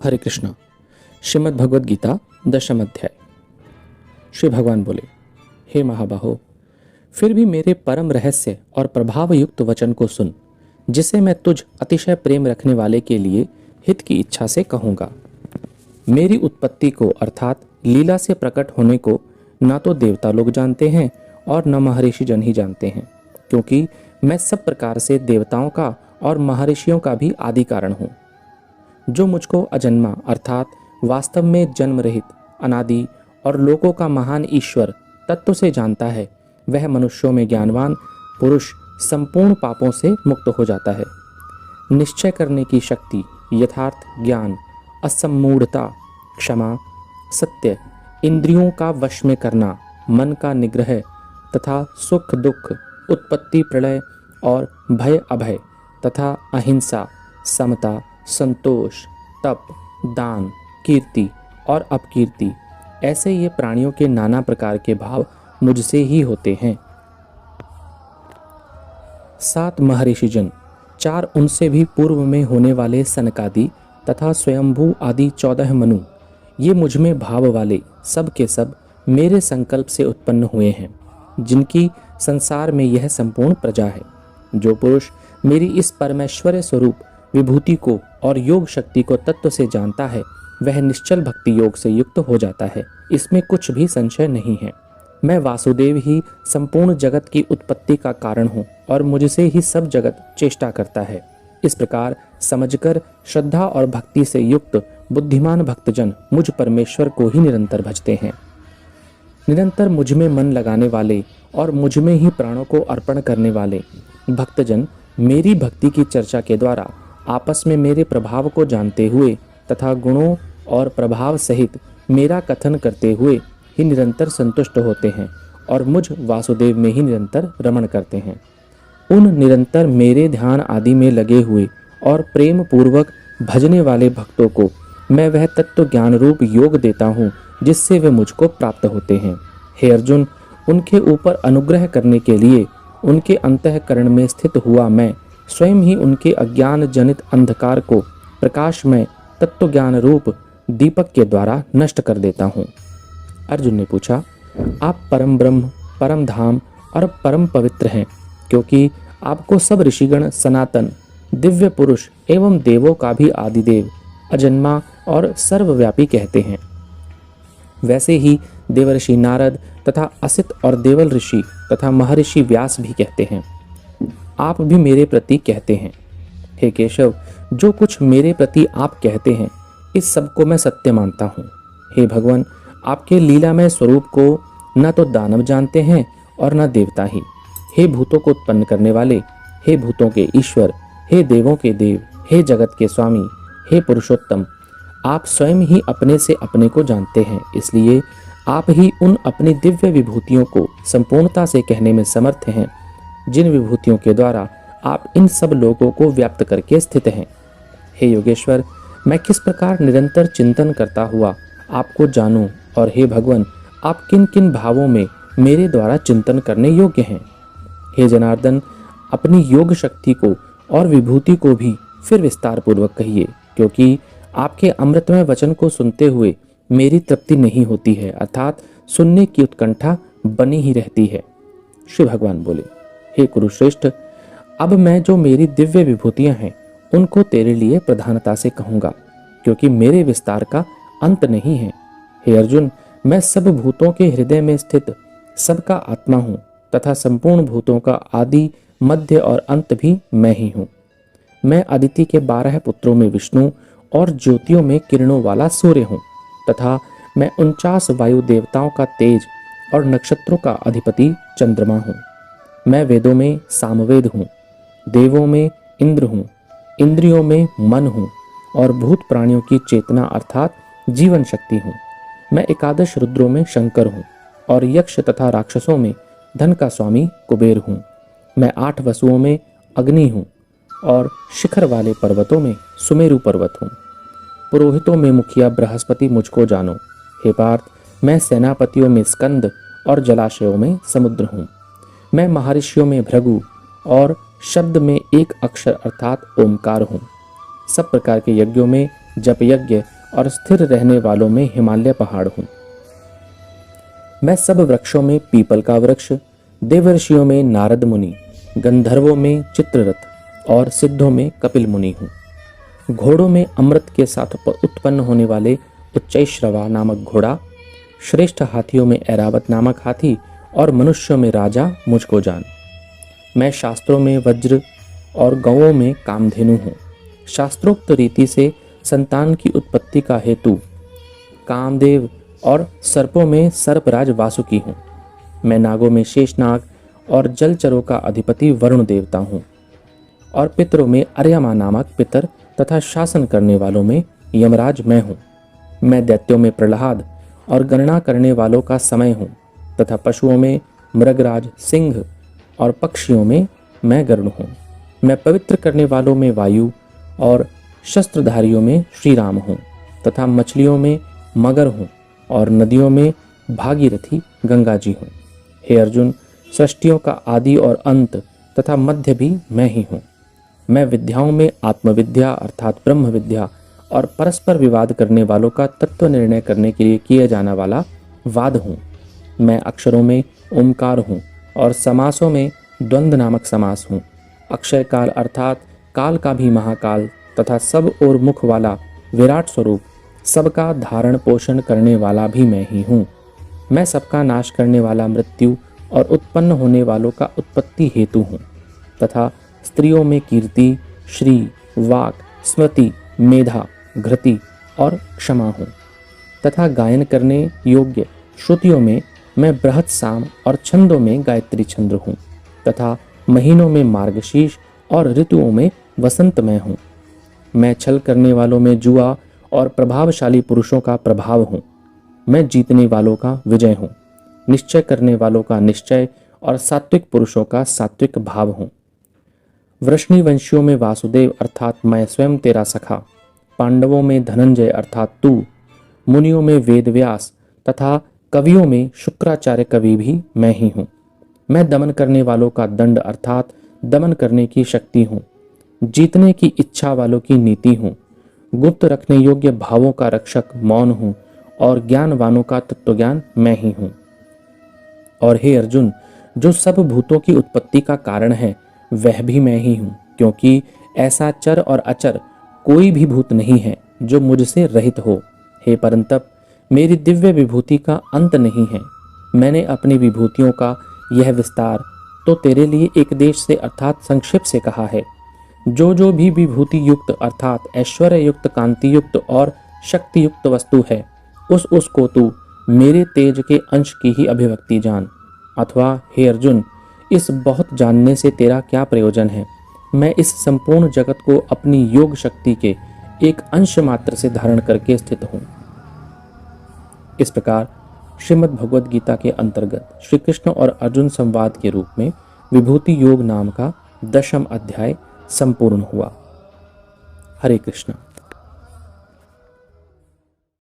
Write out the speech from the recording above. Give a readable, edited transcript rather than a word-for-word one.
हरे कृष्णा। श्रीमद् भगवद गीता दशम अध्याय। श्री भगवान बोले, हे महाबाहो, फिर भी मेरे परम रहस्य और प्रभाव युक्त वचन को सुन, जिसे मैं तुझ अतिशय प्रेम रखने वाले के लिए हित की इच्छा से कहूँगा। मेरी उत्पत्ति को अर्थात लीला से प्रकट होने को न तो देवता लोग जानते हैं और न महर्षि जन ही जानते हैं, क्योंकि मैं सब प्रकार से देवताओं का और महर्षियों का भी आदि कारण हूँ। जो मुझको अजन्मा अर्थात वास्तव में जन्म रहित, अनादि और लोकों का महान ईश्वर तत्व से जानता है, वह मनुष्यों में ज्ञानवान पुरुष संपूर्ण पापों से मुक्त हो जाता है। निश्चय करने की शक्ति, यथार्थ ज्ञान, असम्मूढ़ता, क्षमा, सत्य, इंद्रियों का वश में करना, मन का निग्रह तथा सुख दुख, उत्पत्ति प्रलय और भय अभय तथा अहिंसा, समता, संतोष, तप, दान, कीर्ति और अपकीर्ति, ऐसे ये प्राणियों के नाना प्रकार के भाव मुझसे ही होते हैं। 7 महर्षि जन, 4 उनसे भी पूर्व में होने वाले सनकादि तथा स्वयंभू आदि 14 मनु, ये मुझ में भाव वाले सब के सब मेरे संकल्प से उत्पन्न हुए हैं, जिनकी संसार में यह संपूर्ण प्रजा है। जो पुरुष मेरी इस परमेश्वरीय स्वरूप विभूति को और योग शक्ति को तत्व से जानता है, वह निश्चल भक्ति योग से युक्त हो जाता है। इसमें कुछ भी संशय नहीं है। मैं वासुदेव ही संपूर्ण जगत की उत्पत्ति का कारण हूँ और मुझसे ही सब जगत चेष्टा करता है। इस प्रकार समझकर श्रद्धा और भक्ति से युक्त बुद्धिमान भक्तजन मुझ परमेश्वर को ही निरंतर भजते हैं। निरंतर मुझ में मन लगाने वाले और मुझ में ही प्राणों को अर्पण करने वाले भक्तजन मेरी भक्ति की चर्चा के द्वारा आपस में मेरे प्रभाव को जानते हुए तथा गुणों और प्रभाव सहित मेरा कथन करते हुए ही निरंतर संतुष्ट होते हैं और मुझ वासुदेव में ही निरंतर रमण करते हैं। उन निरंतर मेरे ध्यान आदि में लगे हुए और प्रेम पूर्वक भजने वाले भक्तों को मैं वह तत्व ज्ञान रूप योग देता हूँ, जिससे वे मुझको प्राप्त होते हैं। हे अर्जुन, उनके ऊपर अनुग्रह करने के लिए उनके अंतःकरण में स्थित हुआ मैं स्वयं ही उनके अज्ञान जनित अंधकार को प्रकाशमय तत्व ज्ञान रूप दीपक के द्वारा नष्ट कर देता हूँ। अर्जुन ने पूछा, आप परम ब्रह्म, परम धाम और परम पवित्र हैं, क्योंकि आपको सब ऋषिगण सनातन, दिव्य पुरुष एवं देवों का भी आदिदेव, अजन्मा और सर्वव्यापी कहते हैं। वैसे ही देवर्षि नारद तथा असित और देवल ऋषि तथा महर्षि व्यास भी कहते हैं। आप भी मेरे प्रति कहते हैं। हे केशव, जो कुछ मेरे प्रति आप कहते हैं, इस सब को मैं सत्य मानता हूँ। हे भगवान, आपके लीलामय स्वरूप को न तो दानव जानते हैं और न देवता ही। हे भूतों को उत्पन्न करने वाले, हे भूतों के ईश्वर, हे देवों के देव, हे जगत के स्वामी, हे पुरुषोत्तम, आप स्वयं ही अपने से अपने को जानते हैं, इसलिए आप ही उन अपनी दिव्य विभूतियों को संपूर्णता से कहने में समर्थ हैं, जिन विभूतियों के द्वारा आप इन सब लोगों को व्याप्त करके स्थित हैं। हे योगेश्वर, मैं किस प्रकार निरंतर चिंतन करता हुआ आपको जानूं, और हे भगवान, आप किन किन भावों में मेरे द्वारा चिंतन करने योग्य हैं। हे जनार्दन, अपनी योग शक्ति को और विभूति को भी फिर विस्तार पूर्वक कहिए, क्योंकि आपके अमृतमय वचन को सुनते हुए मेरी तृप्ति नहीं होती है, अर्थात सुनने की उत्कंठा बनी ही रहती है। श्री भगवान बोले, हे कुरुश्रेष्ठ, अब मैं जो मेरी दिव्य विभूतियां हैं उनको तेरे लिए प्रधानता से कहूँगा, क्योंकि मेरे विस्तार का अंत नहीं है। हे अर्जुन, मैं सब भूतों के हृदय में स्थित सबका आत्मा हूँ तथा संपूर्ण भूतों का आदि मध्य और अंत भी मैं ही हूँ। मैं अदिति के 12 पुत्रों में विष्णु और ज्योतियों में किरणों वाला सूर्य हूँ तथा मैं 49 वायु देवताओं का तेज और नक्षत्रों का अधिपति चंद्रमा हूँ। मैं वेदों में सामवेद हूँ, देवों में इंद्र हूँ, इंद्रियों में मन हूँ और भूत प्राणियों की चेतना अर्थात जीवन शक्ति हूँ। मैं 11 रुद्रों में शंकर हूँ और यक्ष तथा राक्षसों में धन का स्वामी कुबेर हूँ। मैं 8 वसुओं में अग्नि हूँ और शिखर वाले पर्वतों में सुमेरु पर्वत हूँ। पुरोहितों में मुखिया बृहस्पति मुझको जानो। हे पार्थ, मैं सेनापतियों में स्कंद और जलाशयों में समुद्र हूँ। मैं महर्षियों में भृगु और शब्द में एक अक्षर अर्थात ओमकार हूँ। सब प्रकार के यज्ञों में जप यज्ञ और स्थिर रहने वालों में हिमालय पहाड़ हूँ। मैं सब वृक्षों में पीपल का वृक्ष, देवर्षियों में नारद मुनि, गंधर्वों में चित्ररथ और सिद्धों में कपिल मुनि हूँ। घोड़ों में अमृत के साथ उत्पन्न होने वाले उच्चैश्रवा नामक घोड़ा, श्रेष्ठ हाथियों में ऐरावत नामक हाथी और मनुष्यों में राजा मुझको जान। मैं शास्त्रों में वज्र और गौओं में कामधेनु हूँ। शास्त्रोक्त रीति से संतान की उत्पत्ति का हेतु कामदेव और सर्पों में सर्पराज वासुकी हूँ। मैं नागों में शेषनाग और जलचरों का अधिपति वरुण देवता हूँ और पितरों में अर्यमा नामक पितर तथा शासन करने वालों में यमराज मैं हूँ। मैं दैत्यों में प्रहलाद और गणना करने वालों का समय हूँ तथा पशुओं में मृगराज सिंह और पक्षियों में मैं गरुड़ हूँ। मैं पवित्र करने वालों में वायु और शस्त्रधारियों में श्री राम हूँ तथा मछलियों में मगर हूँ और नदियों में भागीरथी गंगा जी हूँ। हे अर्जुन, सृष्टियों का आदि और अंत तथा मध्य भी मैं ही हूँ। मैं विद्याओं में आत्मविद्या अर्थात ब्रह्म विद्या और परस्पर विवाद करने वालों का तत्व निर्णय करने के लिए किया जाने वाला वाद हूँ। मैं अक्षरों में ओमकार हूँ और समासों में द्वंद्व नामक समास हूँ। अक्षय काल अर्थात काल का भी महाकाल तथा सब और मुख वाला विराट स्वरूप, सबका धारण पोषण करने वाला भी मैं ही हूँ। मैं सबका नाश करने वाला मृत्यु और उत्पन्न होने वालों का उत्पत्ति हेतु हूँ तथा स्त्रियों में कीर्ति, श्री, वाक, स्मृति, मेधा, घृति और क्षमा हूँ तथा गायन करने योग्य श्रुतियों में मैं बृहत साम और छंदों में गायत्री छंद हूँ तथा महीनों में मार्गशीर्ष और ऋतुओं में वसंत मैं हूँ। मैं छल करने वालों में जुआ और प्रभावशाली पुरुषों का प्रभाव हूँ। मैं जीतने वालों का विजय हूँ, निश्चय करने वालों का निश्चय और सात्विक पुरुषों का सात्विक भाव हूँ। वृष्णि वंशियों में वासुदेव अर्थात मैं स्वयं तेरा सखा, पांडवों में धनंजय अर्थात तू, मुनियों में वेदव्यास तथा कवियों में शुक्राचार्य कवि भी मैं ही हूँ। मैं दमन करने वालों का दंड अर्थात दमन करने की शक्ति हूँ, जीतने की इच्छा वालों की नीति हूँ, गुप्त रखने योग्य भावों का रक्षक मौन हूँ और ज्ञानवानों का तत्वज्ञान मैं ही हूँ। और हे अर्जुन, जो सब भूतों की उत्पत्ति का कारण है वह भी मैं ही हूँ, क्योंकि ऐसा चर और अचर कोई भी भूत नहीं है जो मुझसे रहित हो। हे परंतप, मेरी दिव्य विभूति का अंत नहीं है। मैंने अपनी विभूतियों का यह विस्तार तो तेरे लिए एक देश से अर्थात संक्षेप से कहा है। जो भी विभूति युक्त अर्थात ऐश्वर्य युक्त, कांति युक्त और शक्ति युक्त वस्तु है उसको तू मेरे तेज के अंश की ही अभिव्यक्ति जान। अथवा हे अर्जुन, इस बहुत जानने से तेरा क्या प्रयोजन है? मैं इस संपूर्ण जगत को अपनी योग शक्ति के एक अंश मात्र से धारण करके स्थित हूँ। इस प्रकार श्रीमद् भगवद गीता के अंतर्गत श्री कृष्ण और अर्जुन संवाद के रूप में विभूति योग नाम का 10वां अध्याय संपूर्ण हुआ। हरे कृष्ण।